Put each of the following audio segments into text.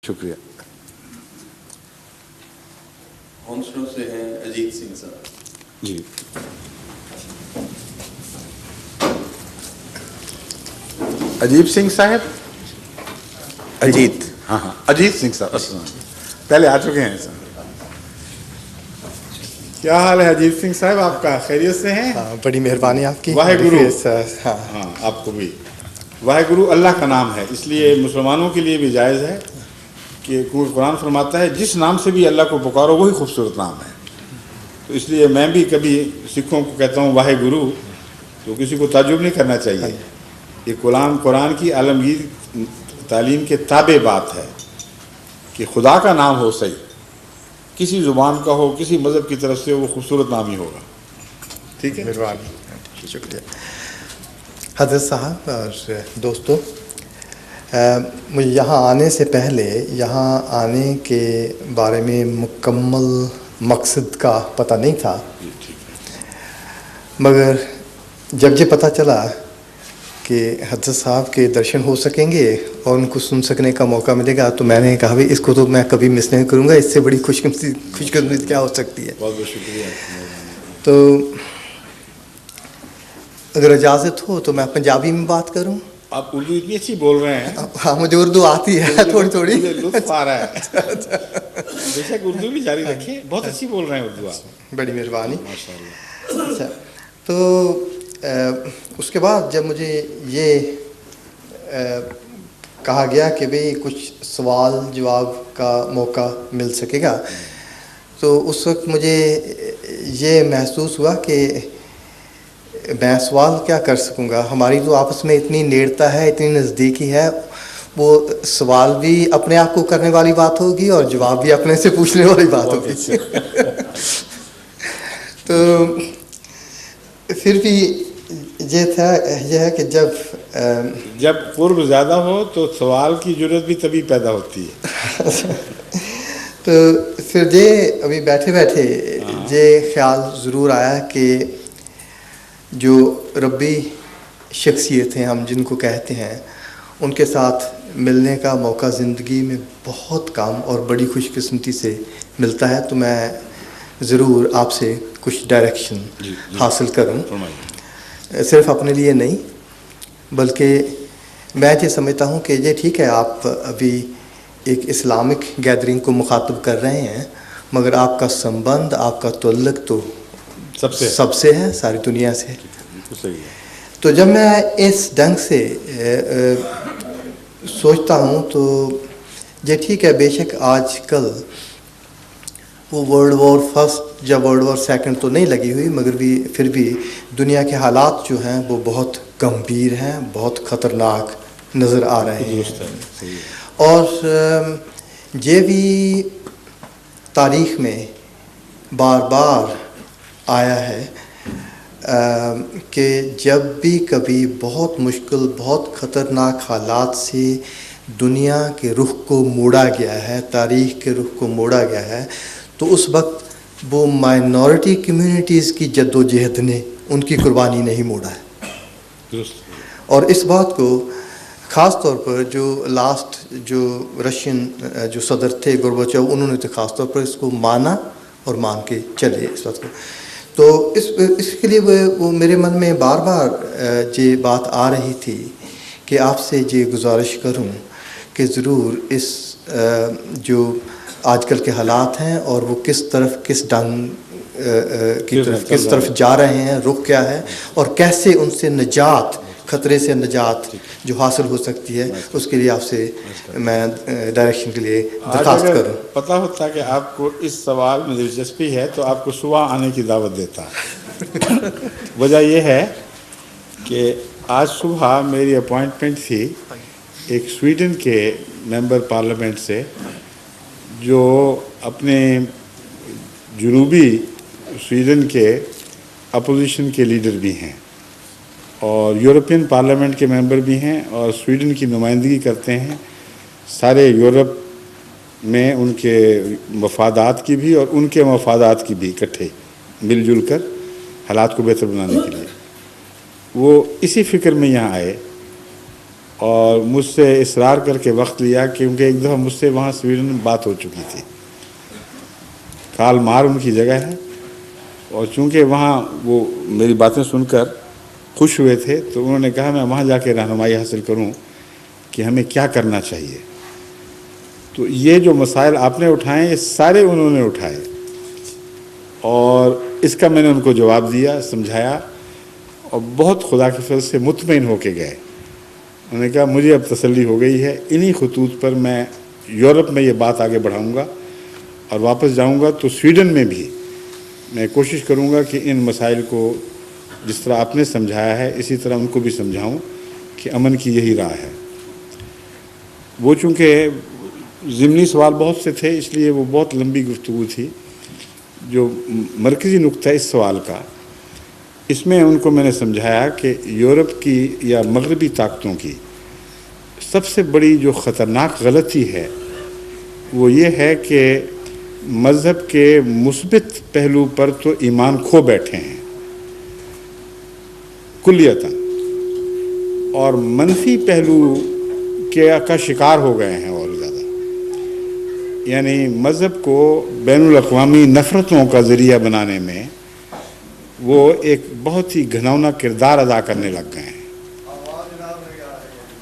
شکریہ. ہونسلوں سے ہیں اجیت سنگھ صاحب. جی اجیت سنگھ صاحب. اجیت. ہاں ہاں اجیت سنگھ صاحب السلام علیکم. پہلے آ چکے ہیں سر. کیا حال ہے اجیت سنگھ صاحب آپ کا؟ خیریت سے ہیں؟ بڑی مہربانی آپ کی. واحد گرو. ہاں ہاں آپ کو بھی. واحد گرو اللہ کا نام ہے، اس لیے مسلمانوں کے لیے بھی جائز ہے کہ قرآن فرماتا ہے جس نام سے بھی اللہ کو پکارو وہی خوبصورت نام ہے. تو اس لیے میں بھی کبھی سکھوں کو کہتا ہوں واحد گرو، تو کسی کو تعجب نہیں کرنا چاہیے. یہ قرآن کی عالمگیر تعلیم کے تابع بات ہے کہ خدا کا نام ہو صحیح، کسی زبان کا ہو، کسی مذہب کی طرف سے، وہ خوبصورت نام ہی ہوگا. ٹھیک ہے، مہربانی، شکریہ. حضرت صاحب اور دوستو، مجھے یہاں آنے سے پہلے یہاں آنے کے بارے میں مکمل مقصد کا پتہ نہیں تھا، مگر جب یہ پتہ چلا کہ حضرت صاحب کے درشن ہو سکیں گے اور ان کو سن سکنے کا موقع ملے گا، تو میں نے کہا بھی اس کو تو میں کبھی مس نہیں کروں گا. اس سے بڑی خوش قسمتی کیا ہو سکتی ہے. بہت بہت شکریہ. تو اگر اجازت ہو تو میں پنجابی میں بات کروں. آپ اردو اتنی اچھی بول رہے ہیں. ہاں مجھے اردو آتی ہے تھوڑی تھوڑی. مجھے لطف آ رہا ہے. بے شک اردو بھی جاری رکھیں، بہت اچھی بول رہے ہیں اردو آپ. بڑی مہربانی. ماشاء اللہ. اچھا، تو اس کے بعد جب مجھے یہ کہا گیا کہ بھئی کچھ سوال جواب کا موقع مل سکے گا، تو اس وقت مجھے یہ محسوس ہوا کہ میں سوال کیا کر سکوں گا. ہماری تو آپس میں اتنی نیڑتا ہے، اتنی نزدیکی ہے، وہ سوال بھی اپنے آپ کو کرنے والی بات ہوگی اور جواب بھی اپنے سے پوچھنے والی بات ہوگی. تو پھر بھی یہ ہے کہ جب قرب زیادہ ہو تو سوال کی ضرورت بھی تبھی پیدا ہوتی ہے. تو پھر یہ ابھی بیٹھے بیٹھے یہ خیال ضرور آیا کہ جو ربی شخصیت ہیں ہم جن کو کہتے ہیں، ان کے ساتھ ملنے کا موقع زندگی میں بہت کم اور بڑی خوش قسمتی سے ملتا ہے. تو میں ضرور آپ سے کچھ ڈائریکشن حاصل کروں، صرف اپنے لیے نہیں بلکہ میں یہ سمجھتا ہوں کہ یہ ٹھیک ہے آپ ابھی ایک اسلامک گیدرنگ کو مخاطب کر رہے ہیں، مگر آپ کا سمبند، آپ کا تعلق تو سب سے ہے، ساری دنیا سے. تو جب میں اس ڈھنگ سے سوچتا ہوں تو یہ ٹھیک ہے، بے شک آج کل وہ ورلڈ وار فرسٹ یا ورلڈ وار سیکنڈ تو نہیں لگی ہوئی، مگر بھی پھر بھی دنیا کے حالات جو ہیں وہ بہت گمبھیر ہیں، بہت خطرناک نظر آ رہے ہیں. اور یہ بھی تاریخ میں بار بار آیا ہے کہ جب بھی کبھی بہت مشکل، بہت خطرناک حالات سے دنیا کے رخ کو موڑا گیا ہے، تاریخ کے رخ کو موڑا گیا ہے، تو اس وقت وہ مائنورٹی کمیونٹیز کی جد و جہد نے ان کی قربانی نہیں موڑا ہے. اور اس بات کو خاص طور پر جو جو رشین جو صدر تھے گورباچوف، انہوں نے تو خاص طور پر اس کو مانا اور مان کے چلے اس بات کو. تو اس کے لیے وہ میرے من میں بار بار یہ بات آ رہی تھی کہ آپ سے یہ گزارش کروں کہ ضرور اس جو آج کل کے حالات ہیں اور وہ کس طرف، کس ڈھنگ کی طرف، کس طرف جا رہے ہیں، رخ کیا ہے، اور کیسے ان سے نجات، خطرے سے نجات جو حاصل ہو سکتی ہے، اس کے لیے آپ سے میں ڈائریکشن کے لیے درخواست کروں. پتہ ہوتا کہ آپ کو اس سوال میں دلچسپی ہے تو آپ کو صبح آنے کی دعوت دیتا. وجہ یہ ہے کہ آج صبح میری اپوائنٹمنٹ تھی ایک سویڈن کے ممبر پارلیمنٹ سے، جو اپنے جنوبی سویڈن کے اپوزیشن کے لیڈر بھی ہیں اور یورپین پارلیمنٹ کے ممبر بھی ہیں اور سویڈن کی نمائندگی کرتے ہیں سارے یورپ میں، ان کے مفادات کی بھی اور ان کے مفادات کی بھی، اکٹھے مل جل کر حالات کو بہتر بنانے کے لیے. وہ اسی فکر میں یہاں آئے اور مجھ سے اصرار کر کے وقت لیا، کیونکہ ایک دفعہ مجھ سے وہاں سویڈن میں بات ہو چکی تھی. کالمار ان کی جگہ ہے، اور چونکہ وہاں وہ میری باتیں سن کر خوش ہوئے تھے تو انہوں نے کہا میں وہاں جا کے رہنمائی حاصل کروں کہ ہمیں کیا کرنا چاہیے. تو یہ جو مسائل آپ نے اٹھائے یہ سارے انہوں نے اٹھائے، اور اس کا میں نے ان کو جواب دیا، سمجھایا، اور بہت خدا کے فضل سے مطمئن ہو کے گئے. انہوں نے کہا مجھے اب تسلی ہو گئی ہے، انہی خطوط پر میں یورپ میں یہ بات آگے بڑھاؤں گا، اور واپس جاؤں گا تو سویڈن میں بھی میں کوشش کروں گا کہ ان مسائل کو جس طرح آپ نے سمجھایا ہے اسی طرح ان کو بھی سمجھاؤں کہ امن کی یہی راہ ہے. وہ چونکہ ضمنی سوال بہت سے تھے اس لیے وہ بہت لمبی گفتگو تھی. جو مرکزی نقطہ اس سوال کا، اس میں ان کو میں نے سمجھایا کہ یورپ کی یا مغربی طاقتوں کی سب سے بڑی جو خطرناک غلطی ہے وہ یہ ہے کہ مذہب کے مثبت پہلو پر تو ایمان کھو بیٹھے ہیں کلیتاً، اور منفی پہلو کا شکار ہو گئے ہیں اور زیادہ. یعنی مذہب کو بین الاقوامی نفرتوں کا ذریعہ بنانے میں وہ ایک بہت ہی گھناؤنا کردار ادا کرنے لگ گئے ہیں.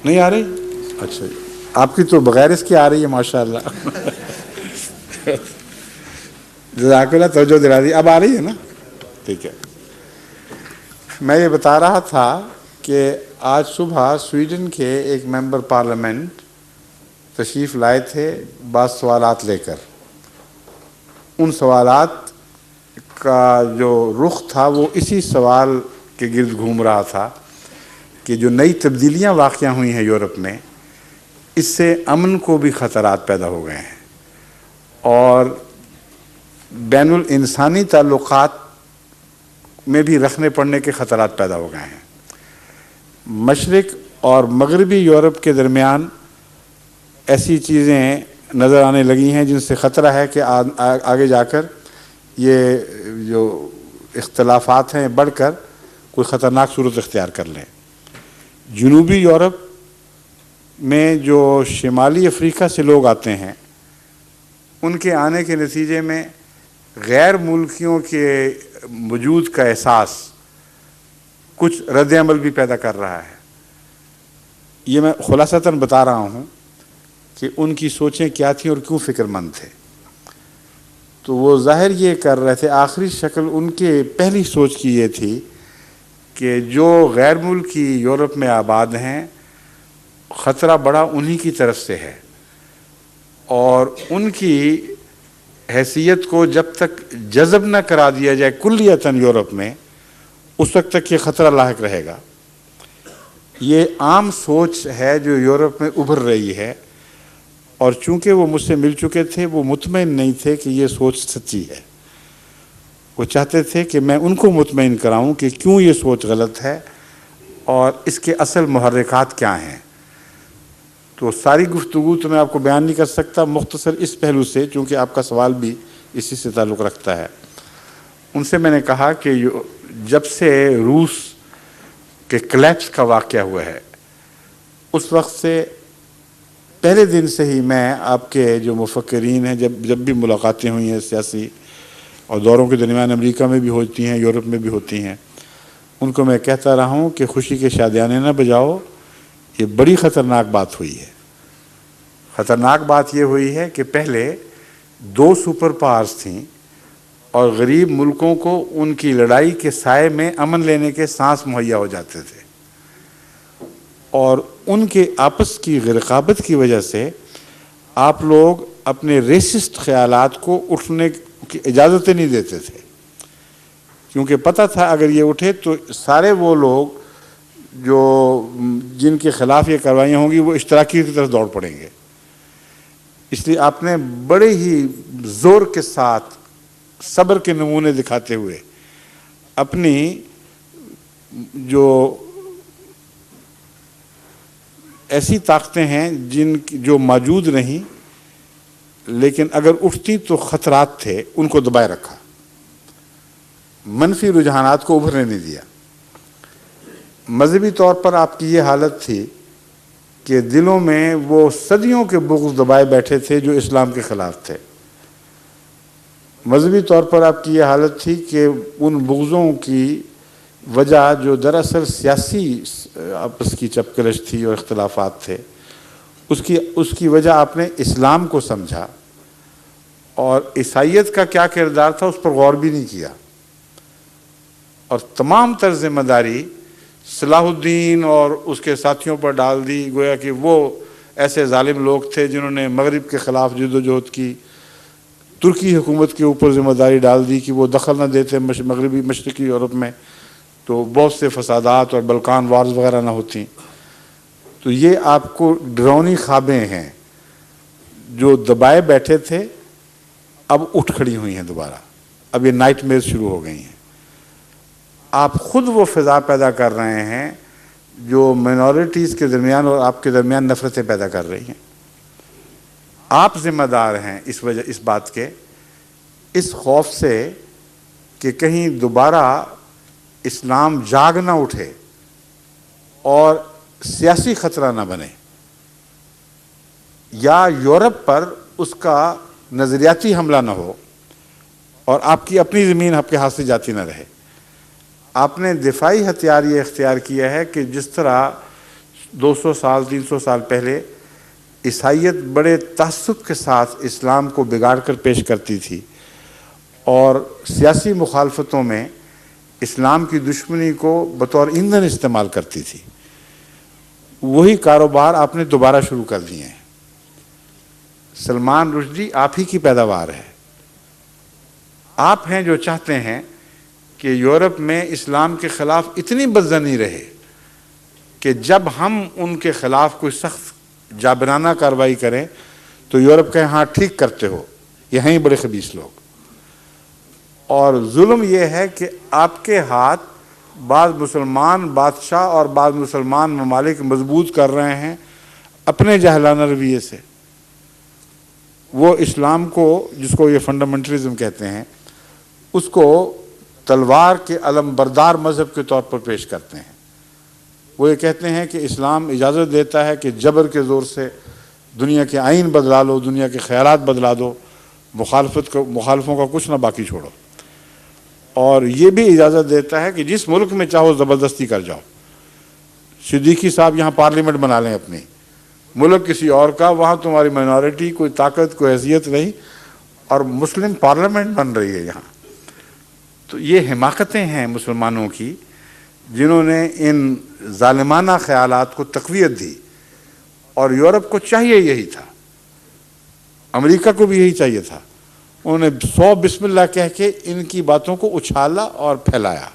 نہیں آ رہی؟ اچھا، آپ کی تو بغیر اس کی آ رہی ہے ماشاء اللہ. جزاک اللہ، توجہ دلا دی. اب آ رہی ہے نا؟ ٹھیک ہے. میں یہ بتا رہا تھا کہ آج صبح سویڈن کے ایک ممبر پارلیمنٹ تشریف لائے تھے بعض سوالات لے کر. ان سوالات کا جو رخ تھا وہ اسی سوال کے گرد گھوم رہا تھا کہ جو نئی تبدیلیاں واقع ہوئی ہیں یورپ میں، اس سے امن کو بھی خطرات پیدا ہو گئے ہیں، اور بین الانسانی تعلقات میں بھی رکھنے پڑنے کے خطرات پیدا ہو گئے ہیں. مشرق اور مغربی یورپ کے درمیان ایسی چیزیں نظر آنے لگی ہیں جن سے خطرہ ہے کہ آگے جا کر یہ جو اختلافات ہیں بڑھ کر کوئی خطرناک صورت اختیار کر لیں. جنوبی یورپ میں جو شمالی افریقہ سے لوگ آتے ہیں، ان کے آنے کے نتیجے میں غیر ملکیوں کے وجود کا احساس کچھ رد عمل بھی پیدا کر رہا ہے. یہ میں خلاصتاً بتا رہا ہوں کہ ان کی سوچیں کیا تھیں اور کیوں فکر مند تھے. تو وہ ظاہر یہ کر رہے تھے، آخری شکل ان کے پہلی سوچ کی یہ تھی کہ جو غیر ملکی یورپ میں آباد ہیں خطرہ بڑا انہی کی طرف سے ہے، اور ان کی حیثیت کو جب تک جذب نہ کرا دیا جائے کلیتاً یورپ میں، اس وقت تک یہ خطرہ لاحق رہے گا. یہ عام سوچ ہے جو یورپ میں ابھر رہی ہے، اور چونکہ وہ مجھ سے مل چکے تھے وہ مطمئن نہیں تھے کہ یہ سوچ سچی ہے. وہ چاہتے تھے کہ میں ان کو مطمئن کراؤں کہ کیوں یہ سوچ غلط ہے اور اس کے اصل محرکات کیا ہیں. تو ساری گفتگو تو میں آپ کو بیان نہیں کر سکتا، مختصر اس پہلو سے چونکہ آپ کا سوال بھی اسی سے تعلق رکھتا ہے. ان سے میں نے کہا کہ جب سے روس کے کلیپس کا واقعہ ہوا ہے اس وقت سے پہلے دن سے ہی میں آپ کے جو مفکرین ہیں جب بھی ملاقاتیں ہوئی ہیں سیاسی اور دوروں کے درمیان امریکہ میں بھی ہوتی ہیں یورپ میں بھی ہوتی ہیں، ان کو میں کہتا رہا ہوں کہ خوشی کے شادیانے نہ بجاؤ، یہ بڑی خطرناک بات ہوئی ہے. خطرناک بات یہ ہوئی ہے کہ پہلے 2 سپر پاورز تھیں اور غریب ملکوں کو ان کی لڑائی کے سائے میں امن لینے کے سانس مہیا ہو جاتے تھے، اور ان کے آپس کی رقابت کی وجہ سے آپ لوگ اپنے ریسسٹ خیالات کو اٹھنے کی اجازت نہیں دیتے تھے، کیونکہ پتہ تھا اگر یہ اٹھے تو سارے وہ لوگ جو جن کے خلاف یہ کاروائیاں ہوں گی وہ اشتراکی کی طرف دوڑ پڑیں گے. اس لیے آپ نے بڑے ہی زور کے ساتھ صبر کے نمونے دکھاتے ہوئے اپنی جو ایسی طاقتیں ہیں جو موجود نہیں لیکن اگر اٹھتی تو خطرات تھے ان کو دبائے رکھا، منفی رجحانات کو ابھرنے نہیں دیا. مذہبی طور پر آپ کی یہ حالت تھی کہ دلوں میں وہ صدیوں کے بغض دبائے بیٹھے تھے جو اسلام کے خلاف تھے. مذہبی طور پر آپ کی یہ حالت تھی کہ ان بغضوں کی وجہ جو دراصل سیاسی آپس کی چپکلش تھی اور اختلافات تھے، اس کی وجہ آپ نے اسلام کو سمجھا اور عیسائیت کا کیا کردار تھا اس پر غور بھی نہیں کیا، اور تمام تر ذمہ داری صلاح الدین اور اس کے ساتھیوں پر ڈال دی، گویا کہ وہ ایسے ظالم لوگ تھے جنہوں نے مغرب کے خلاف جدوجہد کی. ترکی حکومت کے اوپر ذمہ داری ڈال دی کہ وہ دخل نہ دیتے مغربی مشرقی یورپ میں، تو بہت سے فسادات اور بلکان وارز وغیرہ نہ ہوتی. تو یہ آپ کو ڈرونی خوابیں ہیں جو دبائے بیٹھے تھے، اب اٹھ کھڑی ہوئی ہیں دوبارہ. اب یہ نائٹ میئر شروع ہو گئی ہیں. آپ خود وہ فضا پیدا کر رہے ہیں جو مائنورٹیز کے درمیان اور آپ کے درمیان نفرتیں پیدا کر رہی ہیں. آپ ذمہ دار ہیں اس بات کے، اس خوف سے کہ کہیں دوبارہ اسلام جاگ نہ اٹھے اور سیاسی خطرہ نہ بنے، یا یورپ پر اس کا نظریاتی حملہ نہ ہو اور آپ کی اپنی زمین آپ کے ہاتھ سے جاتی نہ رہے. آپ نے دفاعی ہتھیار یہ اختیار کیا ہے کہ جس طرح 200 سال 300 سال پہلے عیسائیت بڑے تعصب کے ساتھ اسلام کو بگاڑ کر پیش کرتی تھی اور سیاسی مخالفتوں میں اسلام کی دشمنی کو بطور ایندھن استعمال کرتی تھی، وہی کاروبار آپ نے دوبارہ شروع کر دیے ہیں. سلمان رشدی آپ ہی کی پیداوار ہے. آپ ہیں جو چاہتے ہیں کہ یورپ میں اسلام کے خلاف اتنی بدظنی رہے کہ جب ہم ان کے خلاف کوئی سخت جابرانہ کارروائی کریں تو یورپ کہیں ہاں ٹھیک کرتے ہو، یہاں ہی بڑے خبیث لوگ. اور ظلم یہ ہے کہ آپ کے ہاتھ بعض مسلمان بادشاہ اور بعض مسلمان ممالک مضبوط کر رہے ہیں اپنے جاہلانہ رویے سے. وہ اسلام کو، جس کو یہ فنڈامنٹلزم کہتے ہیں، اس کو تلوار کے علم بردار مذہب کے طور پر پیش کرتے ہیں. وہ یہ کہتے ہیں کہ اسلام اجازت دیتا ہے کہ جبر کے زور سے دنیا کے آئین بدلا لو، دنیا کے خیالات بدلا دو، مخالفوں کا کچھ نہ باقی چھوڑو. اور یہ بھی اجازت دیتا ہے کہ جس ملک میں چاہو زبردستی کر جاؤ. صدیقی صاحب یہاں پارلیمنٹ بنا لیں اپنی، ملک کسی اور کا، وہاں تمہاری مائنورٹی کوئی طاقت کوئی حیثیت نہیں، اور مسلم پارلیمنٹ بن رہی ہے یہاں. تو یہ حماقتیں ہیں مسلمانوں کی جنہوں نے ان ظالمانہ خیالات کو تقویت دی. اور یورپ کو چاہیے یہی تھا، امریکہ کو بھی یہی چاہیے تھا. انہوں نے 100 بسم اللہ کہہ کے ان کی باتوں کو اچھالا اور پھیلایا.